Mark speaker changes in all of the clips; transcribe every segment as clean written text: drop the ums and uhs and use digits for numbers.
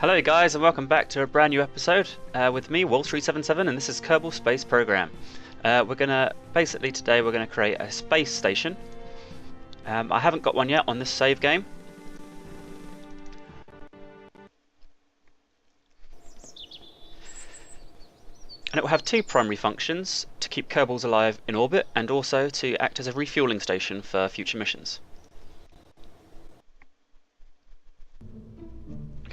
Speaker 1: Hello guys, and welcome back to a brand new episode with me, Wall377, and this is Kerbal Space Program. Today we're gonna create a space station. I haven't got one yet on this save game. And it will have two primary functions: to keep Kerbals alive in orbit, and also to act as a refueling station for future missions.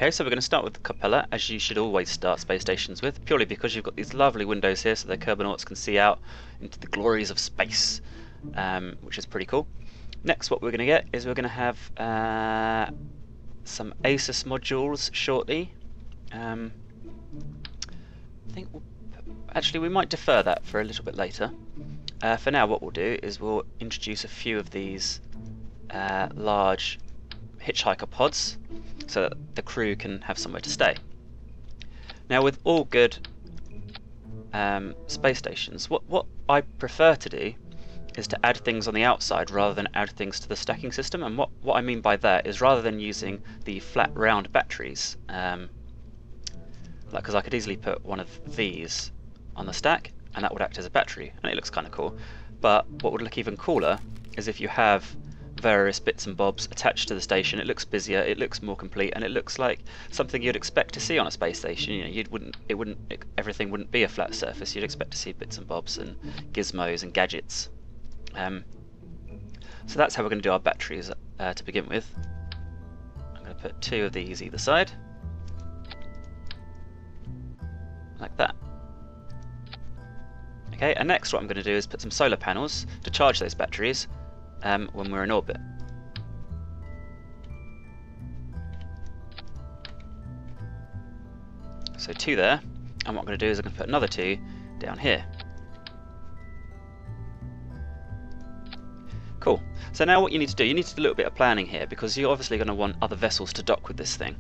Speaker 1: Okay, so we're going to start with the Capella, as you should always start space stations with, purely because you've got these lovely windows here so the Kerbonauts can see out into the glories of space, which is pretty cool. Next, what we're going to get is we're going to have some ASUS modules shortly. Actually, we might defer that for a little bit later. For now, what we'll do is we'll introduce a few of these large hitchhiker pods, so that the crew can have somewhere to stay. Now, with all good space stations, what I prefer to do is to add things on the outside rather than add things to the stacking system. And what I mean by that is, rather than using the flat round batteries, because I could easily put one of these on the stack and that would act as a battery, and it looks kind of cool. But what would look even cooler is if you have various bits and bobs attached to the station. It looks busier, it looks more complete, and it looks like something you'd expect to see on a space station. You know, everything wouldn't be a flat surface. You'd expect to see bits and bobs and gizmos and gadgets. So that's how we're going to do our batteries to begin with. I'm going to put two of these either side, like that. Okay, and next what I'm going to do is put some solar panels to charge those batteries when we're in orbit. So two there, and what I'm going to do is I'm going to put another two down here. Cool. So now what you need to do, you need to do a little bit of planning here, because you're obviously going to want other vessels to dock with this thing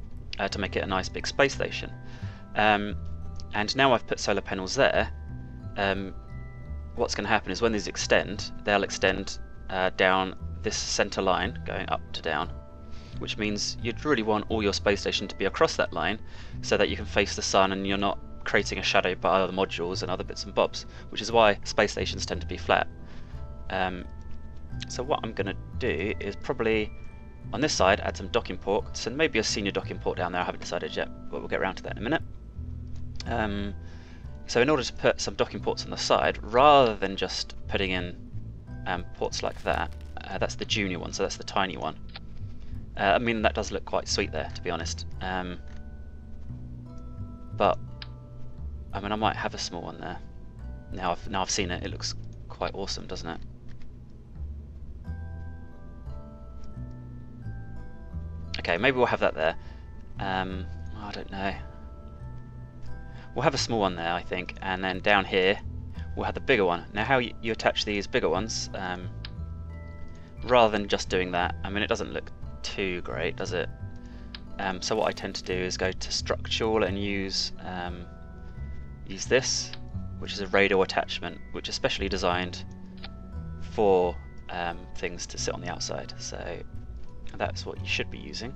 Speaker 1: to make it a nice big space station. And now I've put solar panels there, what's going to happen is when these extend, they'll extend down this center line, going up to down, which means you'd really want all your space station to be across that line so that you can face the sun and you're not creating a shadow by other modules and other bits and bobs, which is why space stations tend to be flat. So what I'm going to do is probably on this side add some docking ports and maybe a senior docking port down there. I haven't decided yet, but we'll get around to that in a minute. So in order to put some docking ports on the side, rather than just putting in ports like that, that's the junior one, so that's the tiny one. I mean, that does look quite sweet there, to be honest. But I mean, I might have a small one there. Now I've seen it. It looks quite awesome, doesn't it? Okay, maybe we'll have that there. I don't know. We'll have a small one there, I think, and then down here we'll have the bigger one. Now, how you attach these bigger ones, rather than just doing that, I mean, it doesn't look too great, does it? So what I tend to do is go to structural and use this, which is a radial attachment, which is specially designed for things to sit on the outside. So that's what you should be using.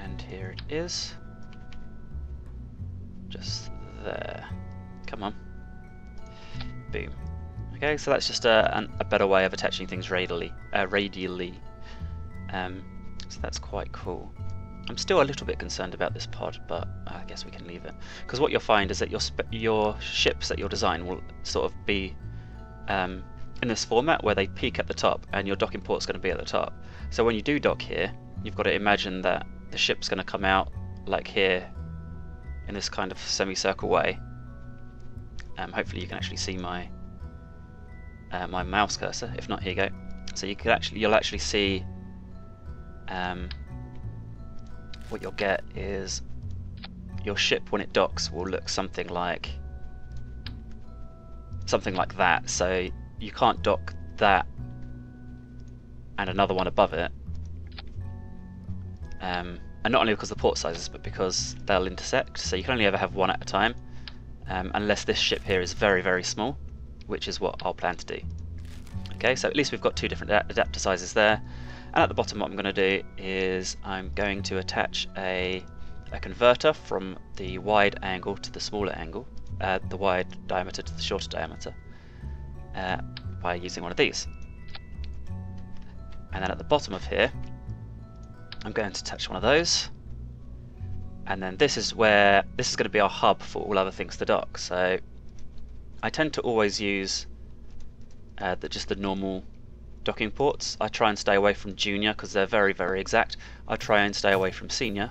Speaker 1: And here it is, just there. Come on, boom. Okay, so that's just a better way of attaching things radially. So that's quite cool. I'm still a little bit concerned about this pod, but I guess we can leave it, because what you'll find is that your ships that you'll design will sort of be in this format where they peak at the top and your docking port's going to be at the top. So when you do dock here, you've got to imagine that the ship's going to come out like here in this kind of semicircle way. Hopefully you can actually see my my mouse cursor. If not, here you go. So you'll actually see what you'll get is your ship when it docks will look something like that. So you can't dock that and another one above it, and not only because of the port sizes, but because they'll intersect. So you can only ever have one at a time, unless this ship here is very, very small, which is what I'll plan to do. Okay, so at least we've got two different adapter sizes there. And at the bottom, what I'm going to do is I'm going to attach a converter from the wide angle to the smaller angle, the wide diameter to the shorter diameter, by using one of these. And then at the bottom of here, I'm going to attach one of those. And then this is going to be our hub for all other things to dock. So I tend to always use just the normal docking ports. I try and stay away from junior because they're very, very exact. I try and stay away from senior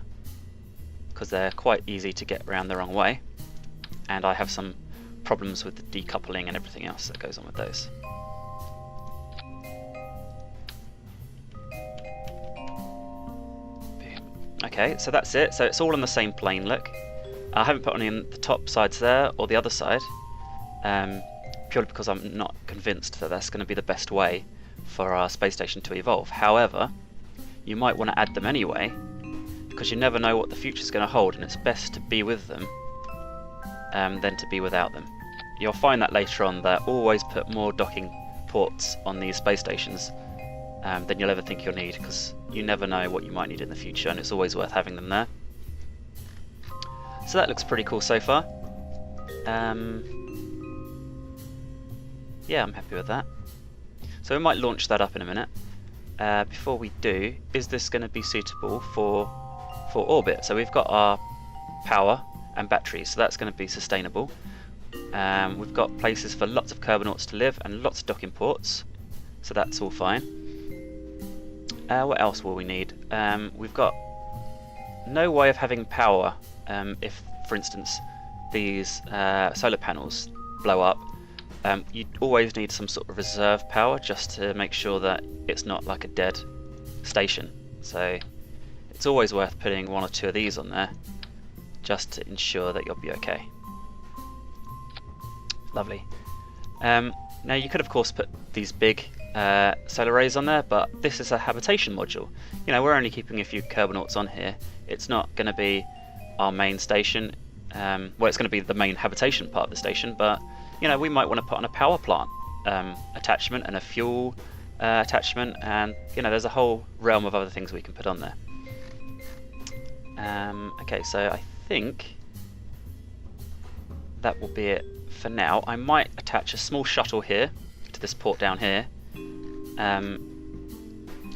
Speaker 1: because they're quite easy to get around the wrong way. And I have some problems with the decoupling and everything else that goes on with those. Okay, so that's it. So it's all on the same plane, look. I haven't put any on the top sides there or the other side, purely because I'm not convinced that that's going to be the best way for our space station to evolve. However, you might want to add them anyway, because you never know what the future is going to hold, and it's best to be with them than to be without them. You'll find that later on that always put more docking ports on these space stations than you'll ever think you'll need, because you never know what you might need in the future, and it's always worth having them there. So that looks pretty cool so far. Yeah, I'm happy with that. So we might launch that up in a minute. Before we do, is this going to be suitable for orbit? So we've got our power and batteries, so that's going to be sustainable. We've got places for lots of Kerbal to live and lots of docking ports, so that's all fine. What else will we need? We've got no way of having power if, for instance, these solar panels blow up. You always need some sort of reserve power just to make sure that it's not like a dead station. So it's always worth putting one or two of these on there just to ensure that you'll be okay. Lovely. Now you could of course put these big solar arrays on there, but this is a habitation module. You know, we're only keeping a few Kerbal on here. It's not going to be our main station. Well, it's going to be the main habitation part of the station, but you know, we might want to put on a power plant attachment and a fuel attachment, and you know, there's a whole realm of other things we can put on there. Okay, so I think that will be it for now. I might attach a small shuttle here to this port down here,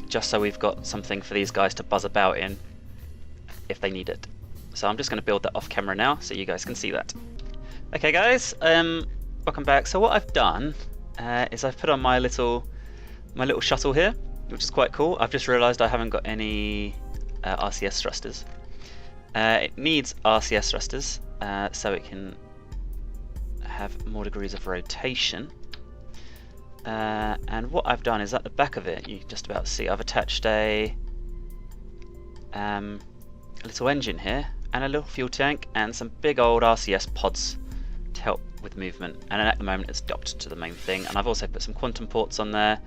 Speaker 1: just so we've got something for these guys to buzz about in if they need it. So I'm just going to build that off camera now so you guys can see that. Okay guys, welcome back. So what I've done is I've put on my little shuttle here, which is quite cool. I've just realised I haven't got any RCS thrusters. It needs RCS thrusters so it can have more degrees of rotation. And what I've done is at the back of it, you can just about see, I've attached a little engine here and a little fuel tank and some big old RCS pods to help with movement, and at the moment it's docked to the main thing. And I've also put some quantum ports on there,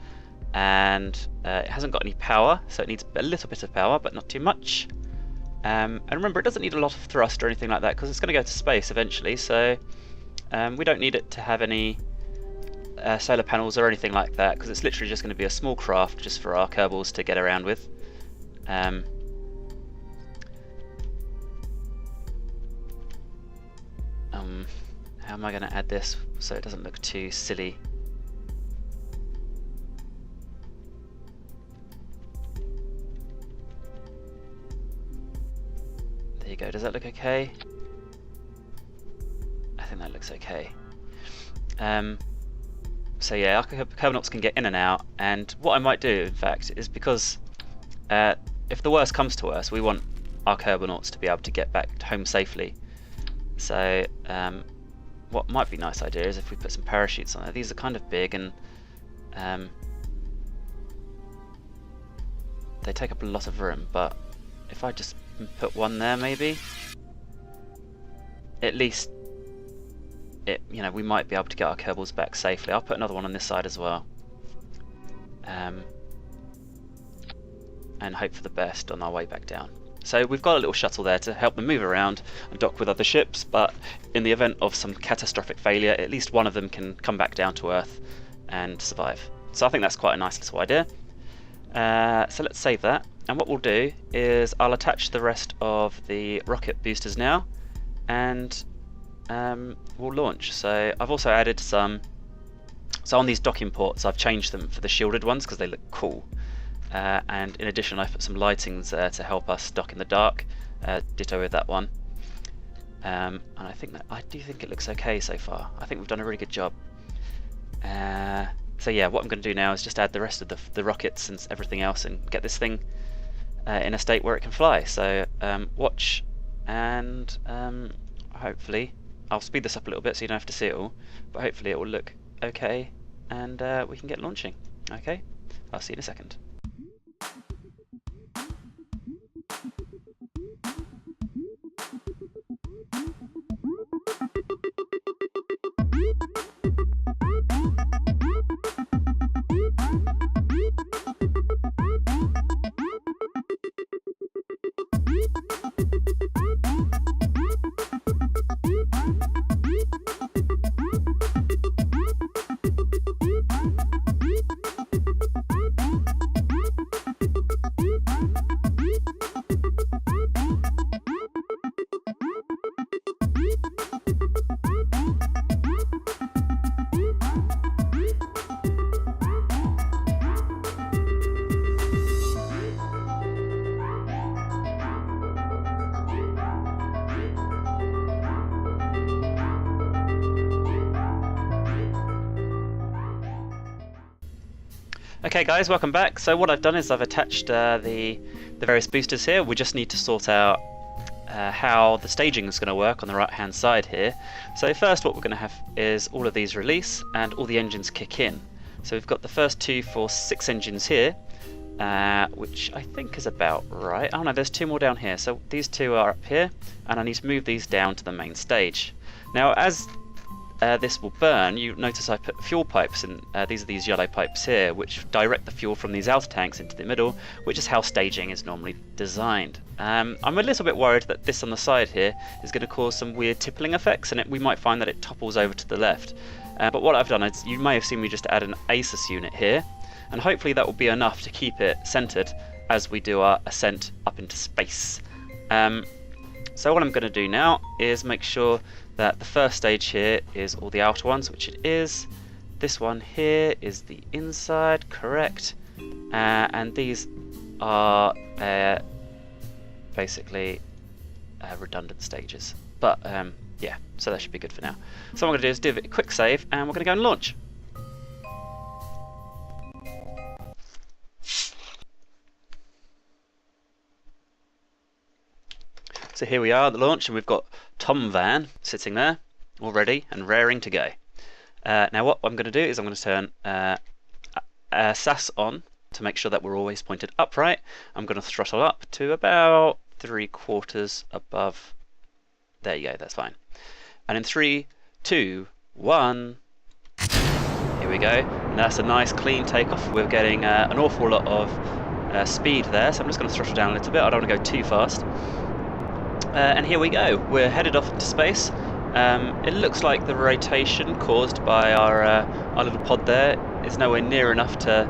Speaker 1: and it hasn't got any power, so it needs a little bit of power but not too much. And remember, it doesn't need a lot of thrust or anything like that because it's going to go to space eventually, so we don't need it to have any solar panels or anything like that, because it's literally just going to be a small craft just for our Kerbals to get around with. How am I going to add this so it doesn't look too silly? There you go, does that look okay? I think that looks okay. So yeah, our Kerbal can get in and out, and what I might do in fact is, because if the worst comes to worst, we want our Kerbal to be able to get back home safely. So what might be a nice idea is if we put some parachutes on there. These are kind of big and they take up a lot of room, but if I just put one there, maybe at least you know, we might be able to get our Kerbals back safely. I'll put another one on this side as well, and hope for the best on our way back down. So we've got a little shuttle there to help them move around and dock with other ships, but in the event of some catastrophic failure, at least one of them can come back down to Earth and survive. So I think that's quite a nice little idea. So let's save that, and what we'll do is I'll attach the rest of the rocket boosters now, and we'll launch. So I've also added some, so on these docking ports I've changed them for the shielded ones because they look cool, and in addition I've put some lightings there to help us dock in the dark, ditto with that one, and I do think it looks okay so far. I think we've done a really good job. So yeah, what I'm going to do now is just add the rest of the rockets and everything else and get this thing in a state where it can fly. So watch, and hopefully I'll speed this up a little bit so you don't have to see it all, but hopefully it will look okay and we can get launching. Okay, I'll see you in a second. Okay guys, welcome back. So what I've done is I've attached the various boosters here. We just need to sort out how the staging is going to work on the right hand side here. So first what we're going to have is all of these release and all the engines kick in. So we've got the first 2 for 6 engines here, which I think is about right. Oh no, there's 2 more down here. So these 2 are up here, and I need to move these down to the main stage. Now as this will burn, you notice I put fuel pipes in. These are these yellow pipes here, which direct the fuel from these outer tanks into the middle, which is how staging is normally designed. I'm a little bit worried that this on the side here is going to cause some weird tippling effects, and we might find that it topples over to the left. But what I've done is, you may have seen me just add an ASUS unit here, and hopefully that will be enough to keep it centered as we do our ascent up into space. So what I'm going to do now is make sure that the first stage here is all the outer ones, which it is. This one here is the inside, correct, and these are basically redundant stages, but yeah, so that should be good for now. So what I'm going to do is do a quick save, and we're going to go and launch. So here we are at the launch, and we've got Tom Van sitting there, all ready and raring to go. Now what I'm going to do is I'm going to turn SAS on to make sure that we're always pointed upright. I'm going to throttle up to about 3/4 above. There you go, that's fine. And in 3, 2, 1, here we go. And that's a nice clean takeoff. We're getting an awful lot of speed there, so I'm just going to throttle down a little bit. I don't want to go too fast. And here we go, we're headed off into space. It looks like the rotation caused by our little pod there is nowhere near enough to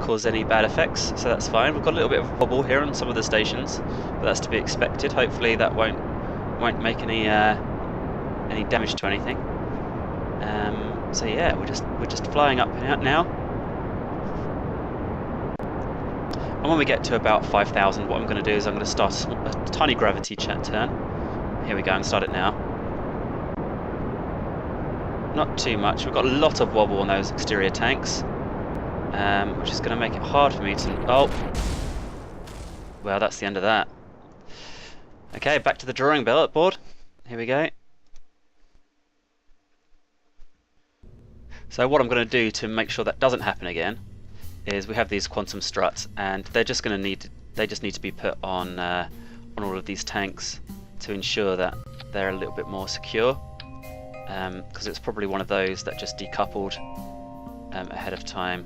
Speaker 1: cause any bad effects, so that's fine. We've got a little bit of wobble here on some of the stations, but that's to be expected. Hopefully that won't make any damage to anything. So yeah, we're just flying up now. And when we get to about 5,000, what I'm going to do is I'm going to start a tiny gravity turn. Here we go, and start it now. Not too much. We've got a lot of wobble on those exterior tanks, which is going to make it hard for me to... Oh! Well, that's the end of that. Okay, back to the drawing board. Here we go. So what I'm going to do to make sure that doesn't happen again is we have these quantum struts, and they're just going to need to be put on all of these tanks to ensure that they're a little bit more secure, because it's probably one of those that just decoupled ahead of time.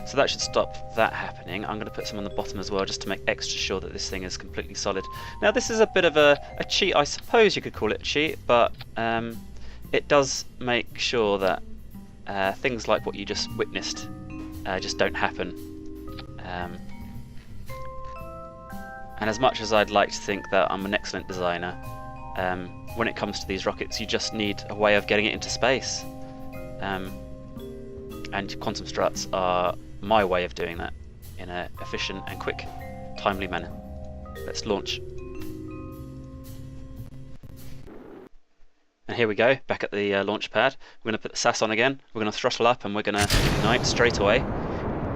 Speaker 1: So that should stop that happening. I'm going to put some on the bottom as well, just to make extra sure that this thing is completely solid. Now this is a bit of a cheat, I suppose you could call it a cheat, but it does make sure that things like what you just witnessed just don't happen. And as much as I'd like to think that I'm an excellent designer, when it comes to these rockets, you just need a way of getting it into space. And quantum struts are my way of doing that in an efficient and quick, timely manner. Let's launch. And here we go, back at the launch pad. We're going to put the SAS on again. We're going to throttle up and we're going to ignite straight away.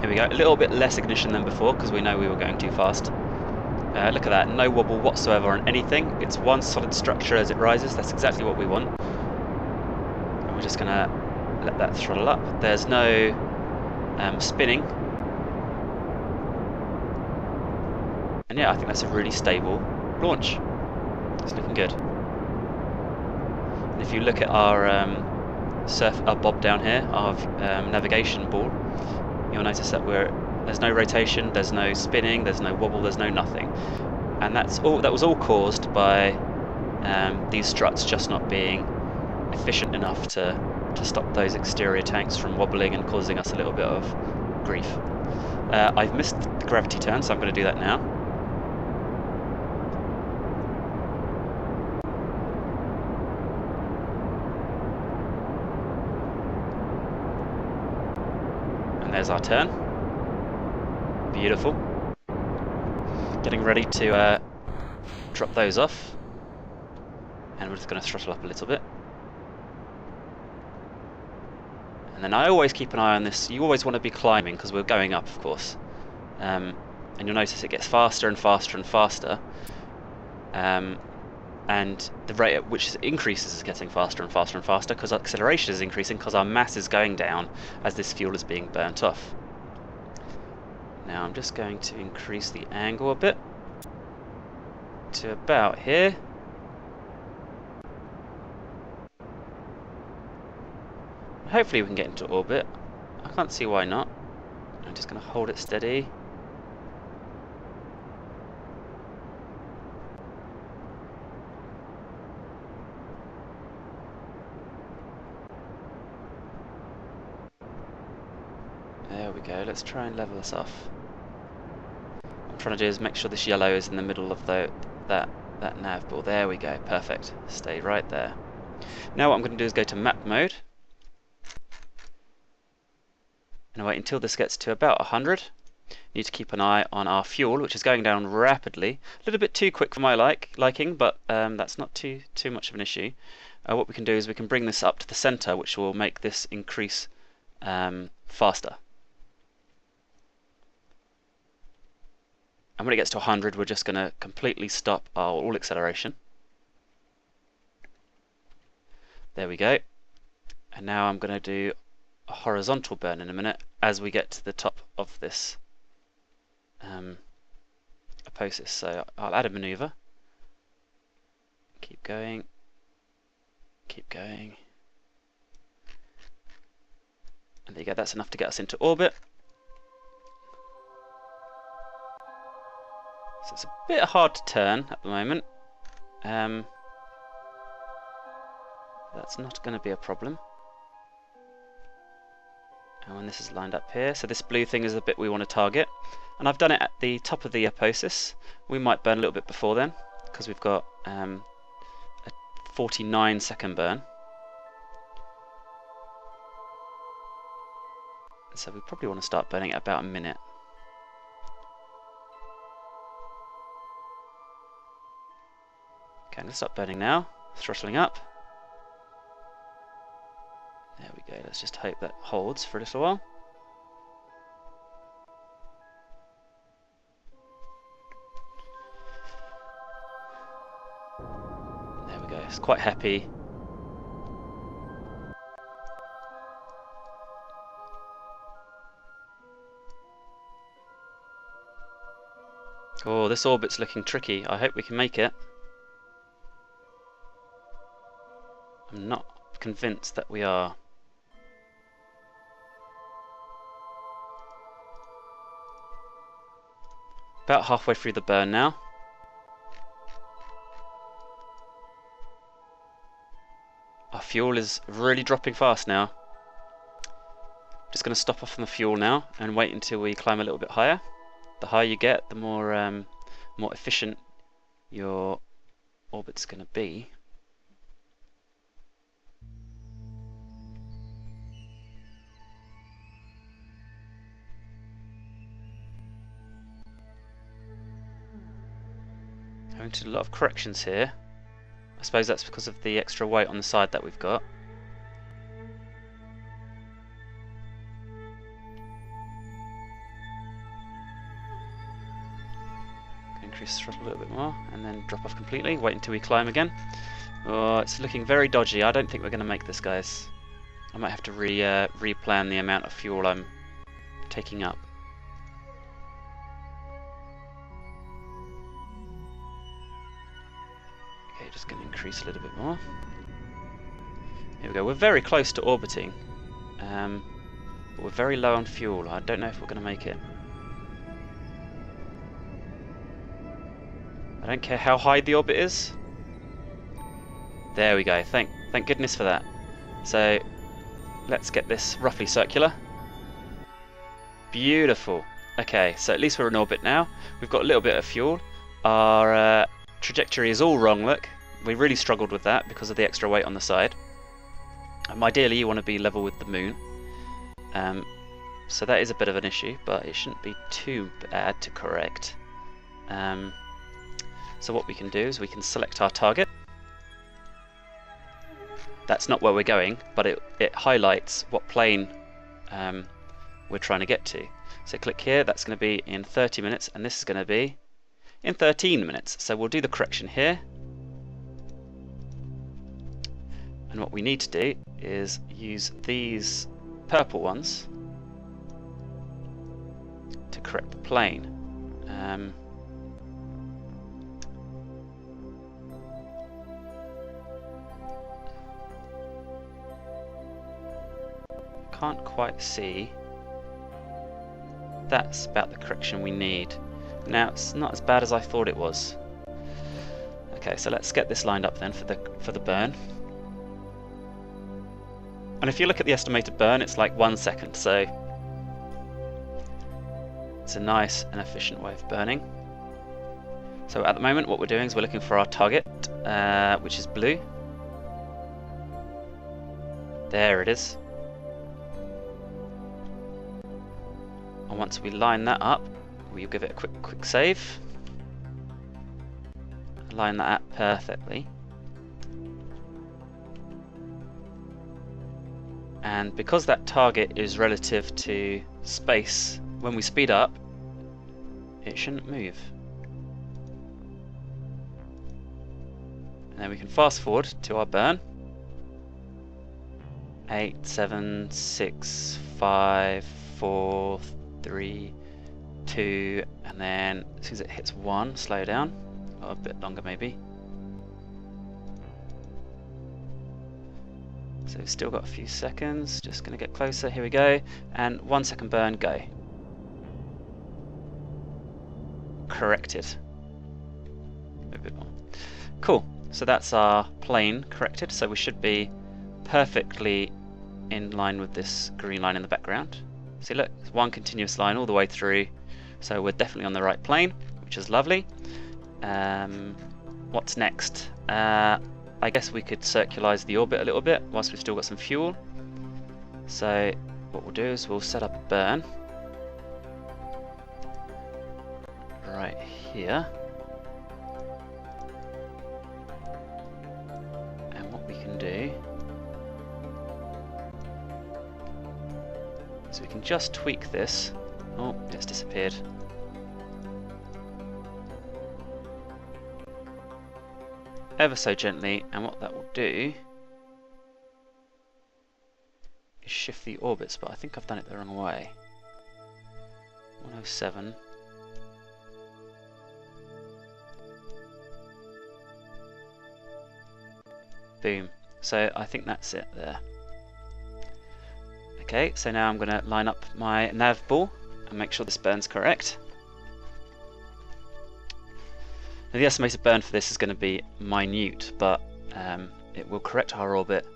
Speaker 1: Here we go, a little bit less ignition than before because we know we were going too fast. Look at that, no wobble whatsoever on anything. It's one solid structure as it rises. That's exactly what we want. And we're just going to let that throttle up. There's no spinning. And yeah, I think that's a really stable launch. It's looking good. And if you look at our bob down here, our navigation ball, you'll notice that there's no rotation, there's no spinning, there's no wobble, there's no nothing. And that was all caused by these struts just not being efficient enough to stop those exterior tanks from wobbling and causing us a little bit of grief. I've missed the gravity turn, so I'm going to do that now. And there's our turn. Beautiful. Getting ready to drop those off. And we're just going to throttle up a little bit. And then I always keep an eye on this. You always want to be climbing because we're going up, of course. And you'll notice it gets faster and faster and faster. And the rate at which it increases is getting faster and faster and faster because our acceleration is increasing because our mass is going down as this fuel is being burnt off. Now I'm just going to increase the angle a bit to about here. Hopefully we can get into orbit. I can't see why not. I'm just going to hold it steady. There we go, let's try and level this off. What I'm trying to do is make sure this yellow is in the middle of that nav ball. There we go, perfect. Stay right there. Now what I'm going to do is go to map mode. And wait until this gets to about 100. Need to keep an eye on our fuel, which is going down rapidly. A little bit too quick for my liking, but that's not too much of an issue. What we can do is we can bring this up to the center, which will make this increase faster. And when it gets to 100, we're just going to completely stop our all acceleration. There we go. And now I'm going to do a horizontal burn in a minute as we get to the top of this aposis. So I'll add a maneuver. Keep going. Keep going. And there you go, that's enough to get us into orbit. So it's a bit hard to turn at the moment. That's not going to be a problem. And when this is lined up here, so this blue thing is the bit we want to target. And I've done it at the top of the aposis. We might burn a little bit before then, because we've got a 49-second burn. So we probably want to start burning at about a minute. Okay, let's start burning now. Throttling up. There we go, let's just hope that holds for a little while. There we go, it's quite happy. Oh, this orbit's looking tricky. I hope we can make it. I'm not convinced that we are. About halfway through the burn now. Our fuel is really dropping fast now. Just going to stop off on the fuel now and wait until we climb a little bit higher. The higher you get, the more efficient your orbit's going to be. Going to do a lot of corrections here. I suppose that's because of the extra weight on the side that we've got. Increase the throttle a little bit more and then drop off completely. Wait until we climb again. Oh, it's looking very dodgy. I don't think we're going to make this, guys. I might have to replan the amount of fuel I'm taking up. Okay, just going to increase a little bit more. Here we go. We're very close to orbiting, but we're very low on fuel. I don't know if we're going to make it. I don't care how high the orbit is. There we go. Thank goodness for that. So let's get this roughly circular. Beautiful. Okay, so at least we're in orbit now. We've got a little bit of fuel. Our trajectory is all wrong, look. We really struggled with that because of the extra weight on the side. Ideally you want to be level with the moon. So that is a bit of an issue, but it shouldn't be too bad to correct. So what we can do is we can select our target. That's not where we're going, but it highlights what plane we're trying to get to. So click here, that's going to be in 30 minutes, and this is going to be in 13 minutes. So we'll do the correction here. And what we need to do is use these purple ones to correct the plane. Can't quite see. That's about the correction we need. Now it's not as bad as I thought it was. Okay, so let's get this lined up then for the burn. And if you look at the estimated burn, it's like 1 second, so it's a nice and efficient way of burning. So at the moment what we're doing is we're looking for our target, which is blue. There it is. And once we line that up, we'll give it a quick save. Line that up perfectly. And because that target is relative to space, when we speed up, it shouldn't move. And then we can fast forward to our burn. 8, 7, 6, 5, 4, 3, 2, and then as soon as it hits 1, slow down. Oh, a bit longer maybe. So we've still got a few seconds, just going to get closer, here we go, and 1 second burn, go. Corrected. A bit more. Cool, so that's our plane corrected, so we should be perfectly in line with this green line in the background. See, look, it's one continuous line all the way through, so we're definitely on the right plane, which is lovely. What's next? I guess we could circularize the orbit a little bit whilst we've still got some fuel. So what we'll do is we'll set up a burn right here. And what we can do is we can just tweak this. Oh, it's disappeared. Ever so gently, and what that will do is shift the orbits, but I think I've done it the wrong way. 107. Boom. So I think that's it there. Okay, so now I'm going to line up my nav ball and make sure this burn's correct. Now the estimated burn for this is going to be minute, but it will correct our orbit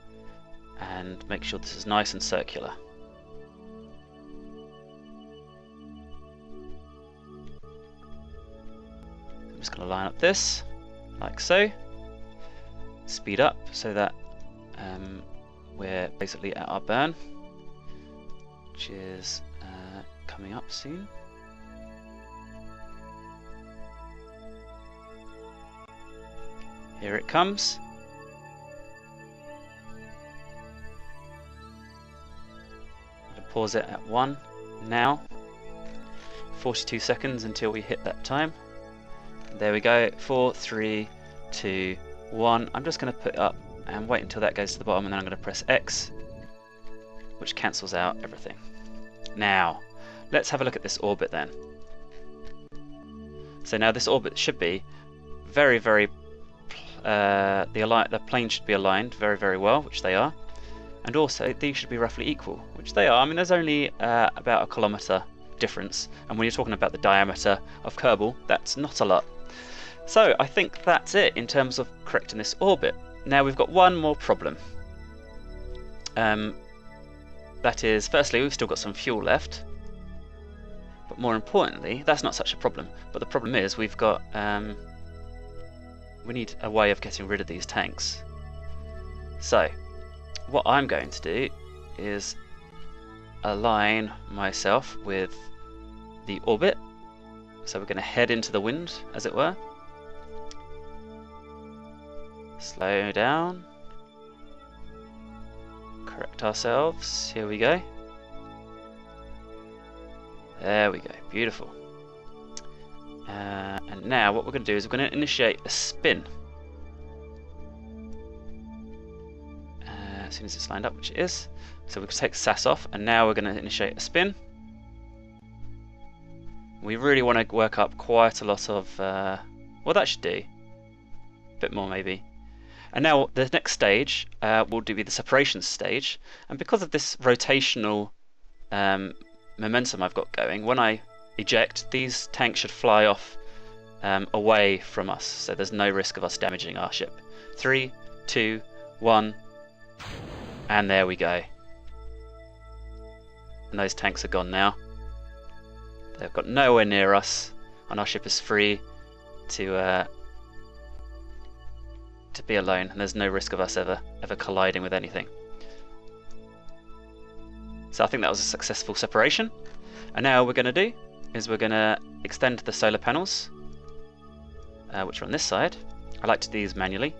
Speaker 1: and make sure this is nice and circular. just going to line up this, like so. Speed up so that we're basically at our burn, which is coming up soon. Here it comes. I'm going to pause it at 1 now. 42 seconds until we hit that time. There we go. 4, 3, 2, 1. I'm just going to put it up and wait until that goes to the bottom, and then I'm going to press X, which cancels out everything. Now, let's have a look at this orbit then. So now this orbit should be very, the plane should be aligned very, very well, which they are, and also these should be roughly equal, which they are. I mean, there's only about a kilometre difference, and when you're talking about the diameter of Kerbal, that's not a lot. So I think that's it in terms of correcting this orbit. Now we've got one more problem. That is, firstly, we've still got some fuel left, but more importantly, that's not such a problem. But the problem is we've got we need a way of getting rid of these tanks. So what I'm going to do is align myself with the orbit. So we're going to head into the wind, as it were. Slow down. Correct ourselves. Here we go. There we go. Beautiful. And now what we're going to do is we're going to initiate a spin. As soon as it's lined up, which it is. So we can take SAS off, and now we're going to initiate a spin. We really want to work up quite a lot of... well, that should do. A bit more maybe. And now the next stage will be the separation stage. And because of this rotational momentum I've got going, when I eject, these tanks should fly off away from us, so there's no risk of us damaging our ship. 3, 2, 1, and there we go. And those tanks are gone now. They've got nowhere near us, and our ship is free to be alone, and there's no risk of us ever colliding with anything. So I think that was a successful separation. And now what we're going to do is we're going to extend the solar panels, which are on this side. I like to do these manually.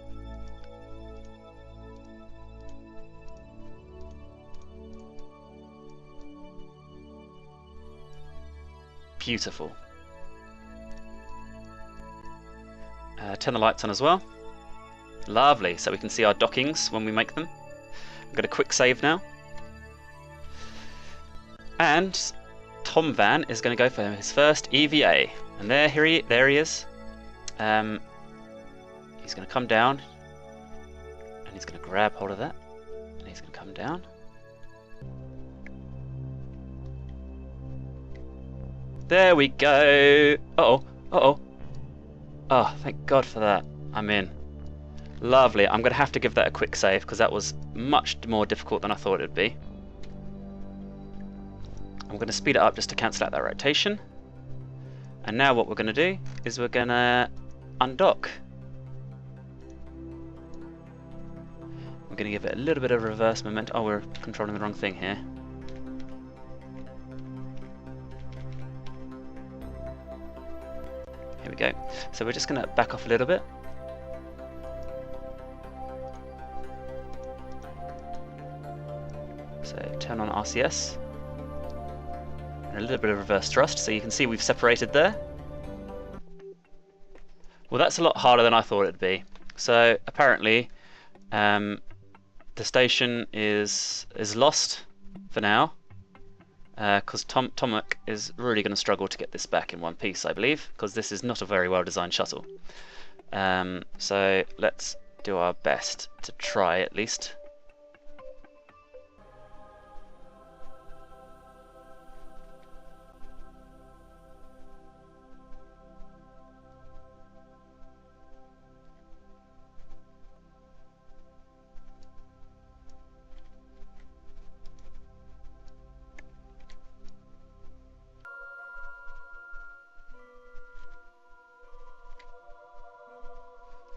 Speaker 1: Beautiful. Turn the lights on as well. Lovely, so we can see our dockings when we make them. I'm going to quick save now. And Tom Van is going to go for his first EVA. And there he is. He's going to come down. And he's going to grab hold of that. And he's going to come down. There we go. Uh-oh. Uh-oh. Oh, thank God for that. I'm in. Lovely. I'm going to have to give that a quick save because that was much more difficult than I thought it would be. I'm going to speed it up just to cancel out that rotation. And now what we're going to do is we're going to undock. We're going to give it a little bit of reverse momentum. Oh, we're controlling the wrong thing here. Here we go. So we're just going to back off a little bit. So turn on RCS. And a little bit of reverse thrust, so you can see we've separated there. Well, that's a lot harder than I thought it'd be. So apparently the station is lost for now, because Tomek is really going to struggle to get this back in one piece, I believe, because this is not a very well designed shuttle. So let's do our best to try at least.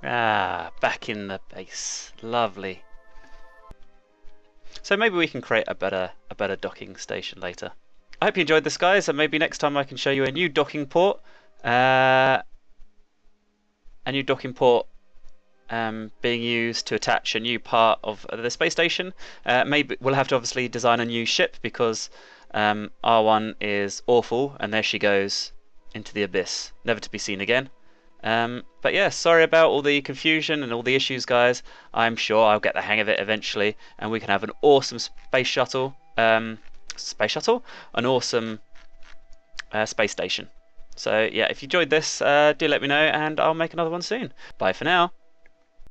Speaker 1: Ah, back in the base. Lovely. So maybe we can create a better docking station later. I hope you enjoyed this, guys, and maybe next time I can show you a new docking port. A new docking port being used to attach a new part of the space station. Maybe we'll have to obviously design a new ship because R1 is awful, and there she goes into the abyss, never to be seen again. But yeah, sorry about all the confusion and all the issues, guys. I'm sure I'll get the hang of it eventually, and we can have an awesome space shuttle, an awesome space station. So yeah, if you enjoyed this, do let me know, and I'll make another one soon. Bye for now.